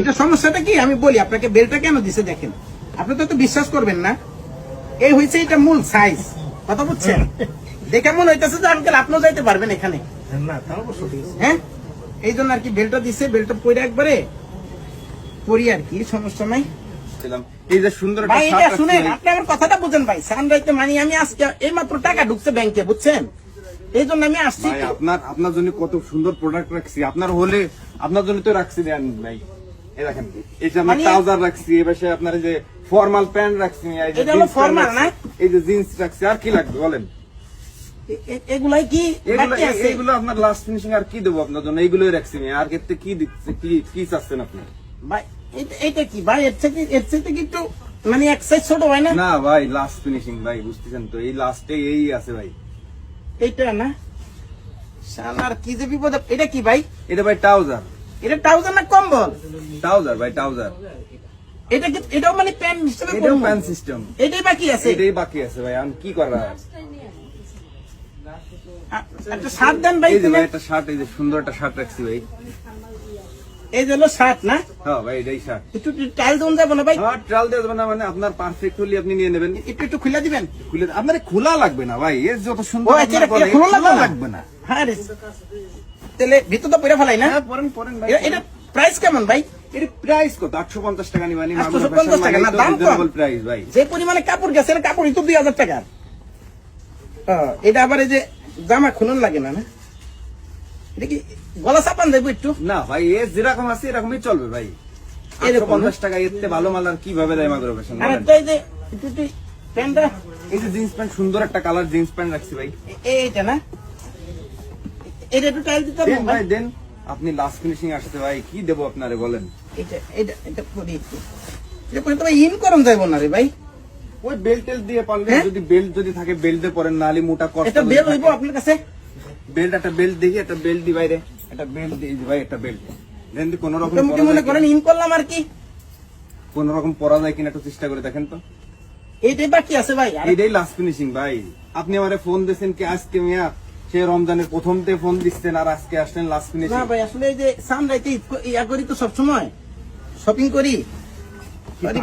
এটা সমস্যাটা কি আমি বলি আপনাকে, বেলটা কেন দিছে দেখেন, আপনি তো বিশ্বাস করবেন না। এই হয়েছে এটা মূল সাইজ, কথা বুঝছেন? দেখে মনে হইতেছে যে আঙ্কেল আপনিও যাইতে পারবেন এখানে। হ্যাঁ, এই জন্য আর কি বেলটা দিছে, বেলটা পরে একবারে পরি আর কি, সমস্যা নাই। এই যে সুন্দর ভাই এটা শুনেন, আপনি আমার কথাটা বুঝেন ভাই। সানরাইজে মানে আমি আজকে এই মাত্র টাকা ঢুকছে ব্যাংকে, বুঝছেন? এই জন্য আমি আসছি। আপনার জন্য কত সুন্দর প্রোডাক্ট রাখছি, আপনার হলে আপনার জন্য তো রাখছি দেন ভাই। এই দেখেন, এই যে আমরা ট্রাউজার রাখছি, এই পাশে আপনার এই যে ফর্মাল প্যান্ট রাখছি, এটা হলো ফর্মাল না, এই যে জিন্স রাখছি। আর কি লাগবে বলেন? এগুলাই কি এগুলো আপনার লাস্ট ফিনিশিং। আর কি দেবো আপনার জন্য? এইগুলোই রাখছি। আর ক্ষেত্রে কি দিচ্ছে, কি চাচ্ছেন আপনি ভাই? এটা কি ভাই, এর থেকে কি একটু মানে এক সাইজ ছোট হয় না? না ভাই, লাস্ট ফিনিশিং ভাই, বুঝতেছেন তো? এই লাস্টে এই আছে ভাই। এইটা না শালার কি যে বিপদ। এটা কি ভাই? এটা ভাই ট্রাউজার। এটা ট্রাউজার না কম্বল? ট্রাউজার ভাই, ট্রাউজার। এটা কি, এটাও মানে প্যান্ট সিস্টেম? এটাও প্যান্ট সিস্টেম। এটাই বাকি আছে? এটাই বাকি আছে ভাই। আমি কি করা? একটা শার্ট দেন ভাই। এই যে ভাই একটা শার্ট, এই যে সুন্দর একটা শার্ট রাখছি ভাই। এই যে হলো শার্ট না? হ্যাঁ ভাই, এটাই শার্ট। একটু ট্রায়াল দেন যাবে না ভাই? হ্যাঁ, ট্রায়াল দেব না মানে আপনার পারফেক্ট হলে আপনি নিয়ে নেবেন। একটু খুলে দিবেন। খুলে আপনার খোলা লাগবে না ভাই, এর যত সুন্দর খোলা লাগবে না। হ্যাঁ রে, তাহলে ভিতর তো পরে ফেলাই না? হ্যাঁ, পরেন ভাই। এটা প্রাইস কেমন ভাই? এর প্রাইস কত? 850 টাকা নিবানি। 850 টাকা না, দাম কম প্রাইস ভাই। যে পরিমাণে কাপড় গেছে, কাপড়ই তো 2000 টাকা। এটা আবার এই যে জামা খুলন লাগে না? না এটা কি গলা চাপান দেবো একটু? না ভাই, এ যেরকম আছে এরকমই চলবে ভাই। 850 টাকা এর থেকে ভালো মাল আর কিভাবে দেয় মাগরো বেশন? এই যে একটু প্যান্টটা, এই যে জিন্স প্যান্ট, সুন্দর একটা কালার জিন্স প্যান্ট রাখছি ভাই। এইটা না? এটা একটু টাইল দিতে দেন ভাই, দেন। আপনি লাস্ট ফিনিশিং আসতে ভাই, কি দেবো আপনারে বলেন? এটা পরি একটু। এটা পরে তো ভাই ইন করন যাইব না রে ভাই। ওই বেল্ট দিয়ে পারলে, যদি বেল্ট যদি থাকে বেল্ট দিয়ে পরেন, নালি মোটা কষ্ট। এটা বেল্ট হইব আপনার কাছে? বেল্ট, একটা বেল্ট দেখি, একটা বেল্ট দি বাইরে, একটা বেল্ট দিই ভাই, একটা বেল্ট দেন। কোন রকম মনে করেন ইন করলাম আর কি, কোন রকম পরা যায় কিনা একটু চেষ্টা করে দেখেন তো। এইটাই বাকি আছে ভাই, এইটাই লাস্ট ফিনিশিং ভাই। আপনি আমারে ফোন দিয়েছেন কি আজকে মিয়া? সে রমজানের প্রথমতে ফোন দিচ্ছেন আর আজকে আসলেন লাস্ট ফিনিশিং। না ভাই, আসলে এই যে সানরাইতে ইয়া করি তো সবসময় শপিং করি,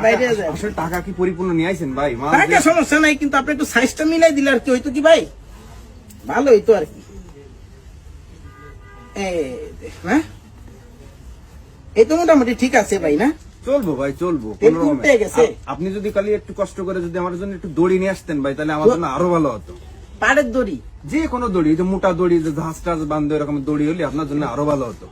বাইরে আসলে টাকা কি পরিপূর্ণ নিয়ে আইছেন ভাই? টাকা সমস্যা নাই, কিন্তু আপনি একটু সাইজটা মিলাই দিলে আর কি হইতো কি ভাই, ভালো হইতো আর কি। হ্যাঁ, এই তো মোটামুটি ঠিক আছে ভাই না? চলবো ভাই, চলবো। আপনি যদি কালি একটু কষ্ট করে যদি আমার জন্য একটু দড়ি নিয়ে আসতেন ভাই, তাহলে আমার জন্য আরো ভালো হতো। পাড়ের দড়ি? যে কোনো দড়ি, যে মোটা দড়ি, যে ঘাস টাস বান্ধব এরকম দড়ি হলে আপনার জন্য আরো ভালো হতো।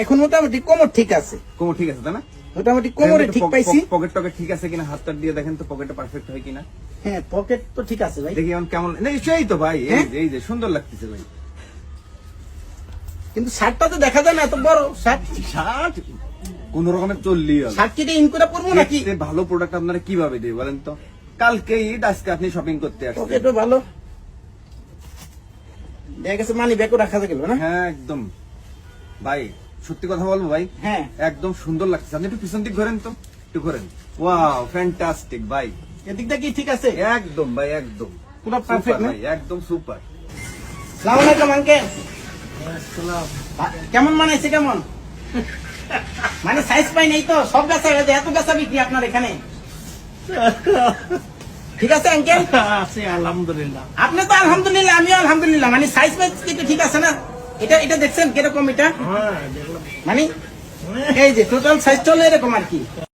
এখন মোটামুটি কোমর ঠিক আছে? কোমর ঠিক আছে তাই না? মোটামুটি কোমরে ঠিক পাইছি। পকেট টকেট ঠিক আছে কিনা হাতটা দিয়ে দেখেন তো, পকেটটা পারফেক্ট হয় কিনা। হ্যাঁ, পকেট তো ঠিক আছে ভাই। দেখি এখন কেমন। সেই তো ভাই, এই যে সুন্দর লাগতেছে ভাই। কিন্তু শার্টটা তো দেখা যায় না, এত বড় শার্ট। শার্ট কোন রকমের চললি, শার্ট কেটে ইন করে পরবো নাকি? ভালো প্রোডাক্ট আপনারা কিভাবে দেবে বলেন তো? কালকে ঈদ, আজকে আপনি শপিং করতে আসছেন। পকেটও ভালো, দেখা গেছে মানি ব্যাগও রাখা গেল না? হ্যাঁ একদম ভাই, সত্যি কথা বলবো ভাই, হ্যাঁ একদম সুন্দর লাগছে। আপনি একটু পিছন দিক ঘোরেন তো, একটু ঘোরেন। ওয়াও, ফ্যান্টাস্টিক ভাই। এদিকটা কি ঠিক আছে? একদম ভাই, একদম পুরো পারফেক্ট ভাই, একদম সুপার। আসসালামু আলাইকুম আঙ্কেল। কেমন মানাইছে? কেমন মানে সাইজ পাই নাই তো? সব গাছা এত গাছা বিক্রি আপনার এখানে? ঠিক আছে আঙ্কেল? আছে আলহামদুলিল্লাহ। আপনি তো আলহামদুলিল্লাহ, আমিও আলহামদুলিল্লাহ। মানে সাইজ পাইজ কিন্তু ঠিক আছে না? এটা দেখছেন কিরকম? এটা মানে এই যে টোটাল সাইজ চলে এরকম আর কি।